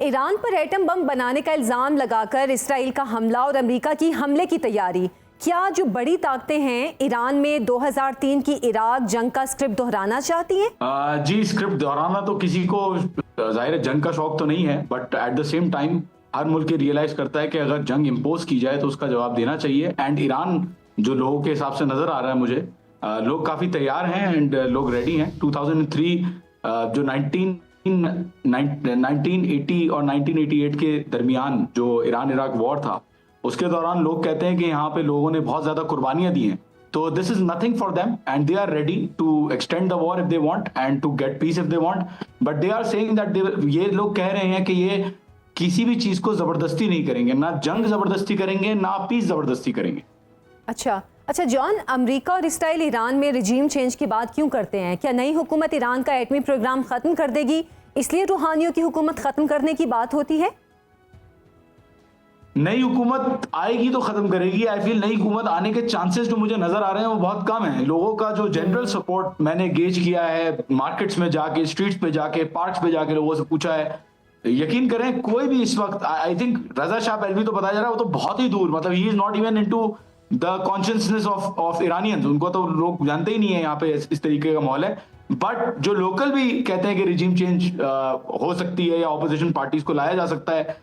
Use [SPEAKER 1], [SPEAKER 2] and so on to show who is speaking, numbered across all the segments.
[SPEAKER 1] Iran पर atom bomb बनाने का इल्ज़ाम लगाकर इसराइल का हमला और अमेरिका की हमले की तैयारी, क्या जो बड़ी ताकतें हैं ईरान में 2003 की इराक जंग का स्क्रिप्ट दोहराना चाहती हैं?
[SPEAKER 2] जी, स्क्रिप्ट दोहराना तो किसी को जाहिर है जंग का शौक तो नहीं है, but at the same time हर मुल्क ये रियलाइज करता है कि अगर जंग इम्पोज की जाए तो उसका जवाब देना चाहिए। एंड ईरान जो लोगों के हिसाब से नजर आ रहा है मुझे, लोग काफी तैयार हैं एंड लोग रेडी हैं। 2003 जो 1980 और 1988 के दरमियान जो ईरान इराक वॉर था, उसके दौरान लोग कहते हैं कि यहाँ पे लोगों ने बहुत ज्यादा कुर्बानियां दी हैं, तो this is nothing for them and they are ready to extend the war if they want and to get peace if they want, but they are saying that ये लोग कह रहे हैं कि ये किसी भी चीज को जबरदस्ती नहीं करेंगे, ना जंग जबरदस्ती करेंगे ना पीस जबरदस्ती करेंगे।
[SPEAKER 1] अच्छा जॉन, अमेरिका और इसराइल ईरान में रिजीम चेंज की बात क्यों करते हैं? क्या नई हुकूमत ईरान का एटमी प्रोग्राम खत्म कर देगी, इसलिए रूहानियों की हुकूमत खत्म करने की बात होती है?
[SPEAKER 2] नई हुकूमत आएगी तो खत्म करेगी। आई फील नई हुकूमत आने के चांसेस जो मुझे नजर आ रहे हैं वो बहुत कम है। लोगों का जो जनरल सपोर्ट मैंने गेज किया है, मार्केट्स में जाके, स्ट्रीट्स पे जाके, पार्क्स पे जाके लोगों से पूछा है, यकीन करें कोई भी इस वक्त, I think Raza Shah Pahlavi तो बताया जा रहा है वो तो बहुत ही दूर, मतलब he is not even into the consciousness of Iranians, उनको तो लोग जानते ही नहीं है यहाँ पे इस तरीके का माहौल है। बट जो लोकल भी कहते हैं कि रिजीम चेंज हो सकती है या ऑपोजिशन पार्टीज को लाया जा सकता है,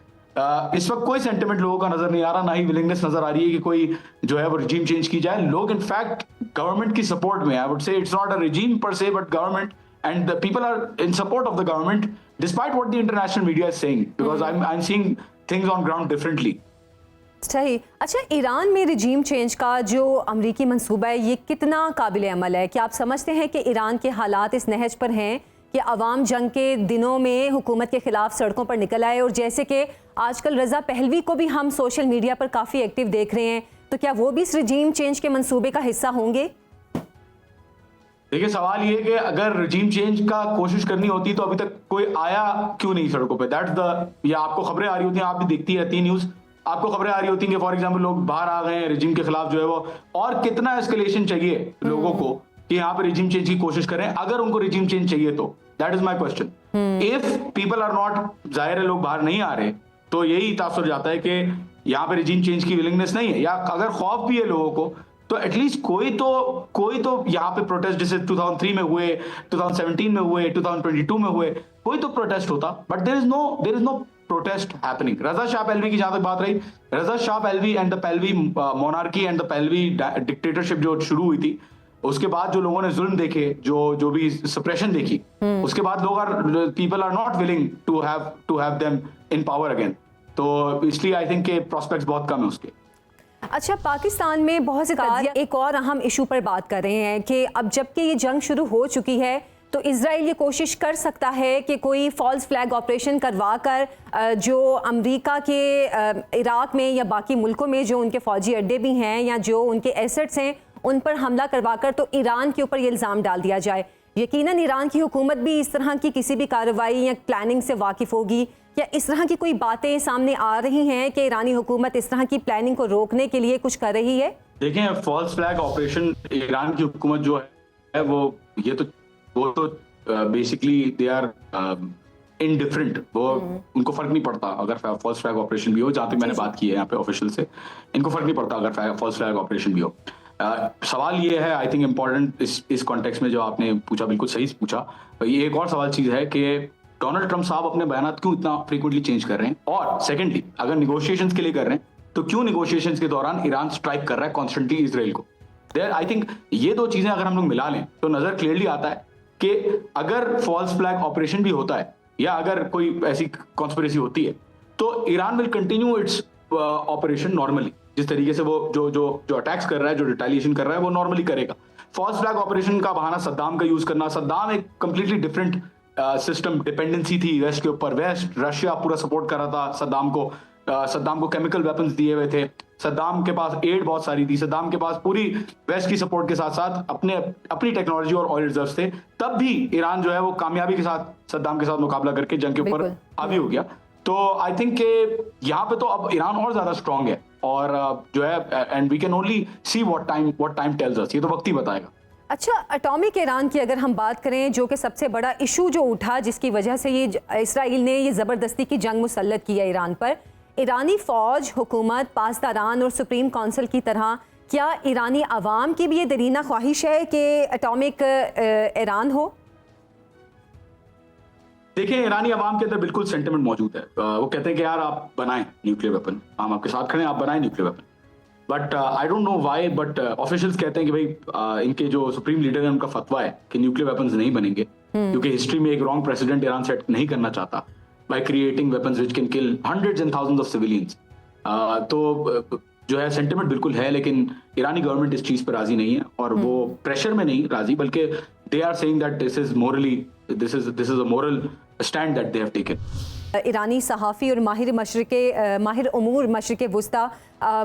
[SPEAKER 2] इस वक्त कोई सेंटिमेंट लोगों का नजर नहीं आ रहा, ना ही विलिंगनेस नजर आ रही है कि कोई जो है वो रिजीम चेंज की जाए। लोग इनफैक्ट गवर्नमेंट की सपोर्ट में, I would say it's not a regime per se but government, and the people are in support of the government despite what the international media is saying, because I am seeing things on ground differently.
[SPEAKER 1] सही। अच्छा, Iran में regime change का जो अमरीकी मंसूबा है ये कितना काबिल अमल है? क्या आप समझते हैं कि ईरान के हालात इस नहज पर हैं कि अवाम जंग के दिनों में हुकूमत के खिलाफ सड़कों पर निकल आए? और जैसे कि आजकल रजा पहलवी को भी हम सोशल मीडिया पर काफ़ी एक्टिव देख रहे हैं, तो क्या वो भी इस रिजीम चेंज के मंसूबे का हिस्सा होंगे?
[SPEAKER 2] देखिए, सवाल ये कि अगर रिजीम चेंज का कोशिश करनी होती तो अभी तक कोई आया क्यों नहीं सड़कों पे? दैट्स द, या आपको खबरें आ रही होती हैं, आप भी देखती रहती हैं न्यूज़, आपको खबरें आ रही होती हैं कि फॉर एग्जांपल लोग बाहर आ गए हैं रिजीम के खिलाफ जो है वो, और कितना एस्केलेशन चाहिए लोगों को कि यहाँ पे रिजीम चेंज की कोशिश करें, अगर उनको रिजीम चेंज चाहिए तो? That is my question. If people are not, जाहिर है लोग बाहर नहीं आ रहे, तो यही तासुर जाता है कि यहाँ पे रिजीम चेंज की विलिंगनेस नहीं है, या अगर खौफ भी है लोगों को तो एटलीस्ट कोई तो यहाँ पे प्रोटेस्ट जैसे 2003 में हुए, 2017 में हुए, 2022 में हुए, कोई तो प्रोटेस्ट होता, but there is no protest happening. Reza Shah Pahlavi की जहां तक बात रही, Reza Shah Pahlavi and the Pahlavi monarchy and the Pahlavi dictatorship जो शुरू हुई थी, उसके बाद जो लोगों ने जुल्म देखे, जो भी सप्रेशन देखी, उसके बाद people are not willing to have them in power again, तो इसलिए आई थिंक के प्रोस्पेक्ट्स बहुत कम है उसके।
[SPEAKER 1] अच्छा, पाकिस्तान में बहुत से एक और अहम इशू पर बात कर रहे हैं कि अब जबकि ये जंग शुरू हो चुकी है तो इजराइल ये कोशिश कर सकता है कि कोई फॉल्स फ्लैग ऑपरेशन करवा कर जो अमेरिका के इराक में या बाकी मुल्कों में जो उनके फौजी अड्डे भी हैं या जो उनके एसेट्स हैं उन पर हमला करवा कर तो ईरान के ऊपर ये इल्ज़ाम डाल दिया जाए। यकीनन ईरान की हुकूमत भी इस तरह की किसी भी कार्रवाई या प्लानिंग से वाकिफ़ होगी, या इस तरह की कोई बातें सामने आ रही हैं कि ईरानी हुकूमत इस तरह की प्लानिंग को रोकने के लिए कुछ कर रही है?
[SPEAKER 2] देखें, फॉल्स फ्लैग ऑपरेशन ईरान की हुकूमत जो है वो तो बेसिकली दे आर इनडिफरेंट, वो उनको फर्क नहीं पड़ता अगर फॉल्स फ्लैग ऑपरेशन भी हो, जहाँ तक मैंने बात की है यहाँ पे ऑफिशियल से, इनको फर्क नहीं पड़ता अगर फॉल्स फ्लैग ऑपरेशन भी हो। सवाल ये है, आई थिंक इम्पोर्टेंट इस कॉन्टेक्स्ट में जो आपने पूछा, बिल्कुल सही पूछा, ये एक और सवाल चीज है कि डोनाल्ड ट्रंप साहब अपने बयानात क्यों इतना फ्रीक्वेंटली चेंज कर रहे हैं, और सेकेंडली अगर निगोशिएशंस के लिए कर रहे हैं तो क्यों निगोशिएशंस के दौरान ईरान स्ट्राइक कर रहा है कॉन्स्टेंटली इसराइल को? देयर आई थिंक ये दो चीजें अगर हम लोग मिला लें तो नजर क्लियरली आता है कि अगर फॉल्स फ्लैग ऑपरेशन भी होता है या अगर कोई ऐसी कॉन्स्पिरेसी होती है तो Iran will continue its operation normally, जिस तरीके से वो जो अटैक्स कर रहा है, जो रिटेलिएशन कर रहा है, वो नॉर्मली करेगा। फॉल्स फ्लैग ऑपरेशन का बहाना सद्दाम का यूज करना, सद्दाम एक कंप्लीटली डिफरेंट सिस्टम, डिपेंडेंसी थी वेस्ट के ऊपर, वेस्ट रशिया पूरा सपोर्ट कर रहा था सद्दाम को केमिकल वेपन्स दिए हुए थे, सद्दाम के पास एड बहुत सारी थी, सद्दाम के पास पूरी वेस्ट की सपोर्ट के साथ साथ अपनी टेक्नोलॉजी और ऑयल रिजर्व थे, तब भी ईरान जो है वो कामयाबी के साथ सद्दाम के साथ मुकाबला करके जंग के ऊपर हावी हो गया। तो आई थिंक के यहाँ पे तो अब ईरान और ज्यादा स्ट्रांग है, और जो है and we can only see what time tells us, ये तो वक्त ही बताएगा।
[SPEAKER 1] अच्छा, एटॉमिक ईरान की अगर हम बात करें, जो कि सबसे बड़ा इशू जो उठा जिसकी वजह से ये इसराइल ने ये ज़बरदस्ती की जंग मुसल्लत किया ईरान पर, ईरानी फ़ौज, हुकूमत, पासदारान और सुप्रीम काउंसिल की तरह क्या ईरानी अवाम की भी ये दरीना ख्वाहिश है कि एटॉमिक ईरान हो?
[SPEAKER 2] देखिए, ईरानी अवाम के अंदर बिल्कुल सेंटिमेंट मौजूद है। वो कहते हैं कि यार आप बनाएं न्यूक्लियर वेपन, हम आपके साथ खड़े हैं, आप बनाएं nuclear weapon. But I don't know why, but officials कहते हैं कि भाई इनके जो सुप्रीम लीडर है उनका फतवा है कि न्यूक्लियर वेपन्स नहीं बनेंगे, क्योंकि हिस्ट्री में एक रॉन्ग प्रेसिडेंट ईरान सेट नहीं करना चाहता by creating weapons which can kill hundreds and thousands of civilians. तो जो है सेंटिमेंट बिल्कुल है, लेकिन ईरानी गवर्नमेंट इस चीज पर राजी नहीं है, और वो प्रेशर में नहीं राजी, बल्कि they are saying that this is a moral stand that they have taken.
[SPEAKER 1] ईरानी सहाफ़ी और माहिर उमूर मशरिक़ वुस्ता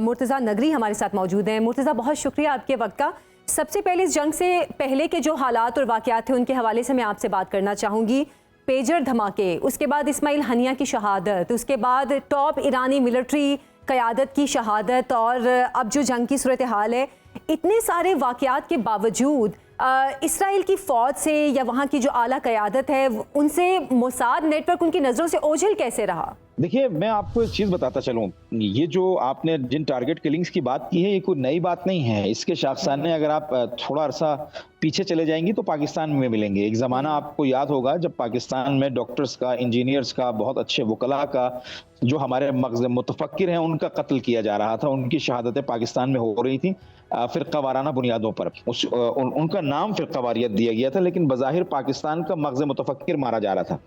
[SPEAKER 1] मुर्तज़ा नगरी हमारे साथ मौजूद हैं। मुर्तज़ा, बहुत शुक्रिया आपके वक्त का। सबसे पहले इस जंग से पहले के जो हालात और वाक़यात थे उनके हवाले से मैं आपसे बात करना चाहूँगी। पेजर धमाके, उसके बाद इस्माइल हनिया की शहादत, उसके बाद टॉप ईरानी मिलिट्री क़यादत की शहादत, और अब जो जंग की सूरत हाल है, इतने सारे वाक़यात के बावजूद इसराइल की फ़ौज से या वहाँ की जो आला क़यादत है उनसे मोसाद नेटवर्क उनकी नज़रों से ओझल कैसे रहा?
[SPEAKER 3] देखिए, मैं आपको एक चीज़ बताता चलूँ, ये जो आपने जिन टारगेट किलिंग्स की बात की है, ये कोई नई बात नहीं है। इसके शाखसाने अगर आप थोड़ा अरसा पीछे चले जाएंगी तो पाकिस्तान में मिलेंगे। एक ज़माना आपको याद होगा जब पाकिस्तान में डॉक्टर्स का, इंजीनियर्स का, बहुत अच्छे वकला का, जो हमारे मग़ज़ मुतफ़क्किर हैं, उनका कत्ल किया जा रहा था, उनकी शहादतें पाकिस्तान में हो रही थी फ़िरक़ावाराना बुनियादों पर। उनका नाम फ़िरक़ावारियत दिया गया था, लेकिन बज़ाहिर पाकिस्तान का मग़ज़ मुतफ़क्किर मारा जा रहा था।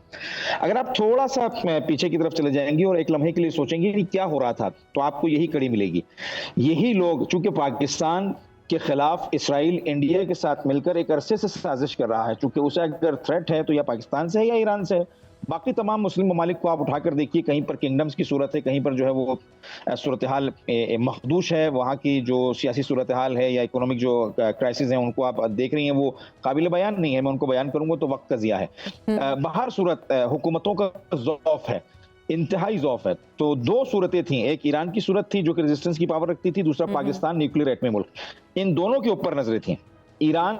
[SPEAKER 3] अगर आप थोड़ा सा पीछे की तरफ चले जाएंगी और एक लम्हे के लिए सोचेंगे कि क्या हो रहा था, तो आपको यही कड़ी मिलेगी। यही लोग, चूंकि पाकिस्तान के खिलाफ इसराइल इंडिया के साथ मिलकर एक अरसे से साजिश कर रहा है, चूंकि उसे अगर थ्रेट है तो या पाकिस्तान से है या ईरान से है। बाकी तमाम मुस्लिम ममालिक को आप उठाकर देखिए, कहीं पर किंगडम्स की सूरत है, कहीं पर जो है वो सूरत हाल मखदूश है, वहाँ की जो सियासी सूरत हाल है या इकोनॉमिक जो क्राइसिस हैं उनको आप देख रही हैं, वो काबिल बयान नहीं है। मैं उनको बयान करूंगा तो वक्त का ज़िया है। बाहर सूरत हुकूमतों का ज़ौफ है, इंतहाई ज़ौफ है। तो दो सूरतें थी, एक ईरान की सूरत थी जो कि रेजिस्टेंस की पावर रखती थी, दूसरा पाकिस्तान न्यूक्लियर एटमी मुल्क। इन दोनों के ऊपर नजरें थी। ईरान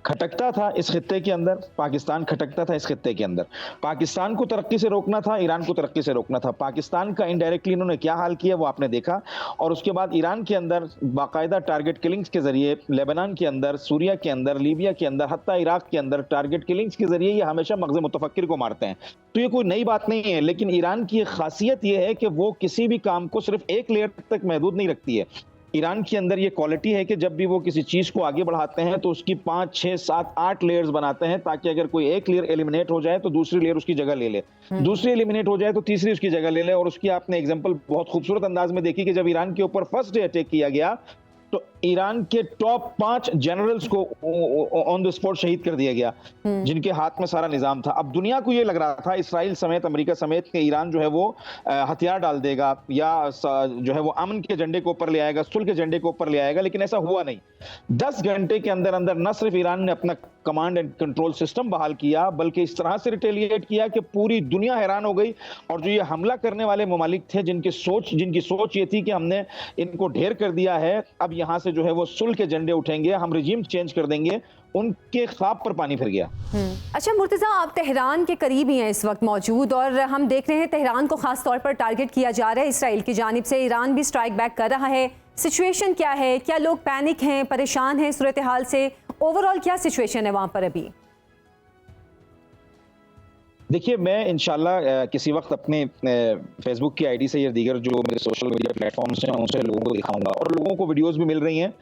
[SPEAKER 3] खटकता था इस खित्ते के अंदर, पाकिस्तान खटकता था इस खित्ते के अंदर। पाकिस्तान को तरक्की से रोकना था, ईरान को तरक्की से रोकना था। पाकिस्तान का इनडायरेक्टली इन्होंने क्या हाल किया वो आपने देखा, और उसके बाद ईरान के अंदर बाकायदा टारगेट किलिंग्स के जरिए, लेबनान के अंदर, सूरिया के अंदर, लीबिया के अंदर, हत्ता इराक के अंदर टारगेट किलिंग्स के जरिए ये हमेशा मग़ज़ मुतफ़क्किर को मारते हैं। तो ये कोई नई बात नहीं है, लेकिन ईरान की खासियत ये है कि वो किसी भी काम को सिर्फ एक लेयर तक महदूद नहीं रखती है। ईरान के अंदर ये क्वालिटी है कि जब भी वो किसी चीज को आगे बढ़ाते हैं तो उसकी 5, 6, 7, 8 लेयर्स बनाते हैं, ताकि अगर कोई एक लेयर एलिमिनेट हो जाए तो दूसरी लेयर उसकी जगह ले ले, दूसरी एलिमिनेट हो जाए तो तीसरी उसकी जगह ले ले। और उसकी आपने एग्जांपल बहुत खूबसूरत अंदाज में देखी कि जब ईरान के ऊपर फर्स्ट डे अटैक किया गया तो ईरान के टॉप 5 जनरल्स को ऑन द स्पॉट शहीद कर दिया गया, जिनके हाथ में सारा निजाम था। अब दुनिया को ये लग रहा था, इसराइल समेत, अमेरिका समेत, कि ईरान जो है वो हथियार डाल देगा या जो है वो अमन के झंडे को ऊपर ले आएगा, सुलह के झंडे को ऊपर ले आएगा, लेकिन ऐसा हुआ नहीं। 10 घंटे के अंदर अंदर न सिर्फ ईरान ने अपना कमांड एंड कंट्रोल सिस्टम बहाल किया, बल्कि इस तरह से रिटेलिएट किया कि पूरी दुनिया हैरान हो गई। और जो ये हमला करने वाले ममालिक थे, जिनकी सोच ये थी कि हमने इनको ढेर कर दिया है, अब यहां से जो है वो सुलह के झंडे उठेंगे, हम रिजीम चेंज कर देंगे, उनके ख्वाब पर पानी फिर गया।
[SPEAKER 1] अच्छा मुर्तज़ा, आप तेहरान के करीब ही हैं इस वक्त मौजूद, और हम देख रहे हैं तेहरान को खास तौर पर टारगेट किया जा रहा है इसराइल की जानिब से। ईरान भी स्ट्राइक बैक कर रहा है। सिचुएशन क्या है? क्या लोग पैनिक हैं, परेशान हैं सूरत हाल से? ओवरऑल क्या सिचुएशन है वहाँ पर अभी?
[SPEAKER 3] देखिए, मैं इंशाल्लाह किसी वक्त अपने फेसबुक की आईडी से या दीगर जो मेरे सोशल मीडिया प्लेटफॉर्म्स हैं उनसे लोगों को दिखाऊंगा, और लोगों को वीडियोस भी मिल रही हैं।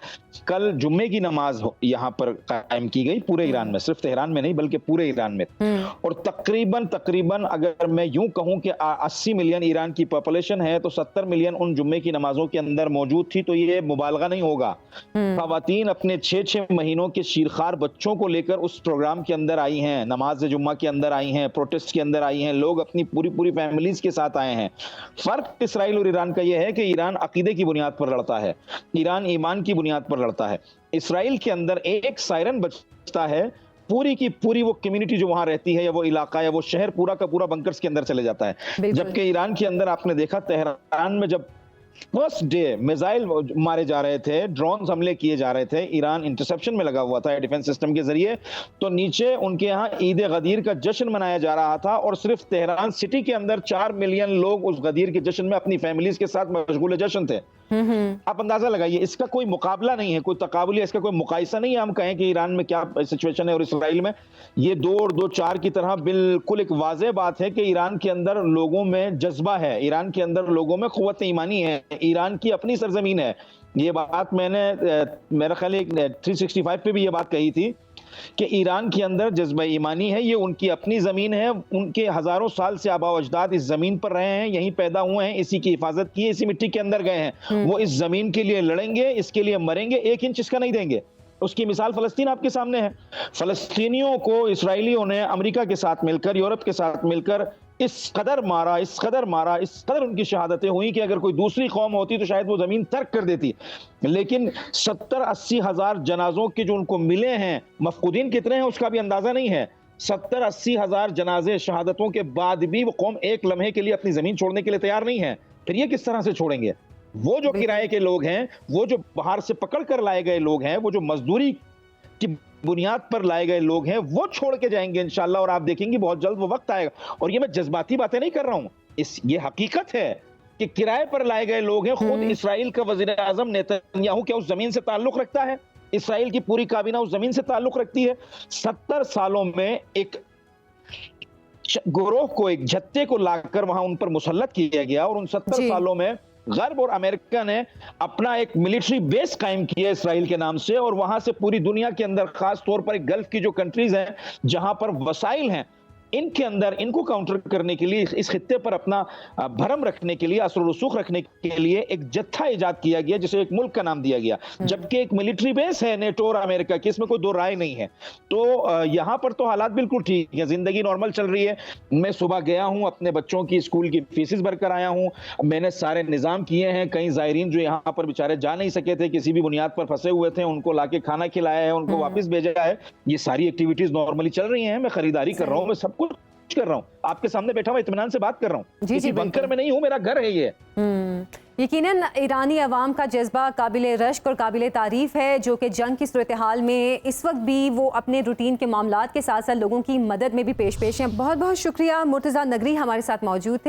[SPEAKER 3] कल जुम्मे की नमाज यहाँ पर कायम की गई पूरे ईरान में, सिर्फ तेहरान में नहीं बल्कि पूरे ईरान में। और तकरीबन अगर मैं यूं कहूं कि 80 मिलियन ईरान की पॉपुलेशन है तो 70 मिलियन उन जुम्मे की नमाजों के अंदर मौजूद थी, तो ये मुबालगा नहीं होगा। खवातीन अपने 6-6 महीनों के शीरखार बच्चों को लेकर उस प्रोग्राम के अंदर आई हैं, नमाज जुम्मा के अंदर आई हैं, प्रोटेस्ट के अंदर आई हैं, लोग अपनी पूरी फैमिलीज के साथ आए हैं। फर्क इसराइल और ईरान का यह है कि ईरान अकीदे की बुनियाद पर लड़ता है, ईरान ईमान की बुनियाद पर लड़ता है। इसराइल के अंदर एक सायरन बजता है, पूरी की पूरी वो कम्युनिटी जो वहां रहती है या वो इलाका या वो शहर पूरा का पूरा बंकर्स के अंदर चले जाता है। जबकि ईरान के अंदर आपने देखा तेहरान में जब फर्स्ट डे मिसाइल मारे जा रहे थे, ड्रोन हमले किए जा रहे थे, ईरान इंटरसेप्शन में लगा हुआ था डिफेंस सिस्टम के जरिए, तो नीचे उनके यहाँ ईद गदीर का जश्न मनाया जा रहा था और सिर्फ तेहरान सिटी के अंदर 4 मिलियन लोग उस गदीर के जश्न में अपनी फैमिलीज के साथ मशगूल जश्न थे। आप अंदाजा लगाइए, इसका कोई मुकाबला नहीं है, कोई तकाबुली, इसका कोई मुकायसा नहीं है। हम कहें कि ईरान में क्या सिचुएशन है और इसराइल में, ये 2 और 2 4 की तरह बिल्कुल एक वाज़ेह बात है कि ईरान के अंदर लोगों में जज्बा है, ईरान के अंदर लोगों में क़ुव्वत ईमानी है, ईरान की अपनी सरजमीन है। ये बात मैंने मेरा ख्याल है 365 पे भी ये बात कही थी कि ईरान के अंदर जज्बा ईमानी है, ये उनकी अपनी ज़मीन है, उनके हज़ारों साल से आबा अजदाद इस ज़मीन पर रहे हैं, यहीं पैदा हुए हैं, इसी की हिफाजत की है, इसी मिट्टी के अंदर गए हैं। वो इस ज़मीन के लिए लड़ेंगे, इसके लिए मरेंगे, 1 इंच इसका नहीं देंगे। उसकी मिसाल फ़लस्तीन आपके सामने है। फ़लस्तीनियों को इसराइलियों ने अमेरिका के साथ मिलकर, यूरोप के साथ मिलकर इस कदर मारा, इस कदर उनकी शहादतें हुई कि अगर कोई दूसरी कौम होती तो शायद वो ज़मीन तर्क कर देती। लेकिन 70-80 हज़ार जनाजों के जो उनको मिले हैं, मफकूदीन कितने हैं उसका भी अंदाज़ा नहीं है। 70-80 हज़ार जनाजे शहादतों के बाद भी वो कौम एक लम्हे के लिए अपनी ज़मीन छोड़ने के लिए तैयार नहीं है। फिर ये किस तरह से छोड़ेंगे? वो जो किराए के लोग हैं, वो जो बाहर से पकड़ कर लाए गए लोग हैं, वो जो मजदूरी की बुनियाद पर लाए गए लोग हैं, वो छोड़ के जाएंगे इंशाल्लाह, और आप देखेंगे बहुत जल्द वो वक्त आएगा। और ये मैं जज्बाती बातें नहीं कर रहा हूं, ये हकीकत है कि किराए पर लाए गए लोग हैं। खुद इसराइल का वजीर आजम नेतन्याहू क्या उस जमीन से ताल्लुक रखता है? इसराइल की पूरी काबीना उस जमीन से ताल्लुक रखती है। 70 सालों में एक गिरोह को, एक जत्थे को लाकर वहां उन पर मुसल्लत किया गया, और उन 70 सालों में गर्ब और अमेरिका ने अपना एक मिलिट्री बेस कायम किया इसराइल के नाम से, और वहां से पूरी दुनिया के अंदर, खास तौर पर गल्फ की जो कंट्रीज हैं जहां पर वसाइल हैं, इनके अंदर इनको काउंटर करने के लिए, इस खित्ते पर अपना भरम रखने के लिए, असर रसूख रखने के लिए एक जत्था इजाद किया गया जिसे एक मुल्क का नाम दिया गया, जबकि एक मिलिट्री बेस है नेटो और अमेरिका की, इसमें कोई दो राय नहीं है। तो यहां पर तो हालात बिल्कुल ठीक है, जिंदगी नॉर्मल चल रही है। मैं सुबह गया हूं, अपने बच्चों की स्कूल की फीसिस भरकर आया हूं, मैंने सारे निजाम किए हैं। कई ज़ायरीन जो यहाँ पर बेचारे जा नहीं सके थे, किसी भी बुनियाद पर फंसे हुए थे, उनको लाके खाना खिलाया है, उनको वापस भेजा है। ये सारी एक्टिविटीज नॉर्मली चल रही हैं। मैं खरीदारी कर रहा हूँ, मैं सब कुछ कर रहा हूं, आपके सामने बैठा हुआ इत्मीनान से बात कर रहा हूं। किसी बंकर में नहीं हूं, मेरा घर है ये।
[SPEAKER 1] यकीनन ईरानी अवाम का जज्बा काबिले रश्क और काबिले तारीफ है, जो कि जंग की सूरत हाल में इस वक्त भी वो अपने रूटीन के मामलात के साथ साथ लोगों की मदद में भी पेश हैं। बहुत बहुत शुक्रिया, मुर्तज़ा नगरी हमारे साथ मौजूद थे।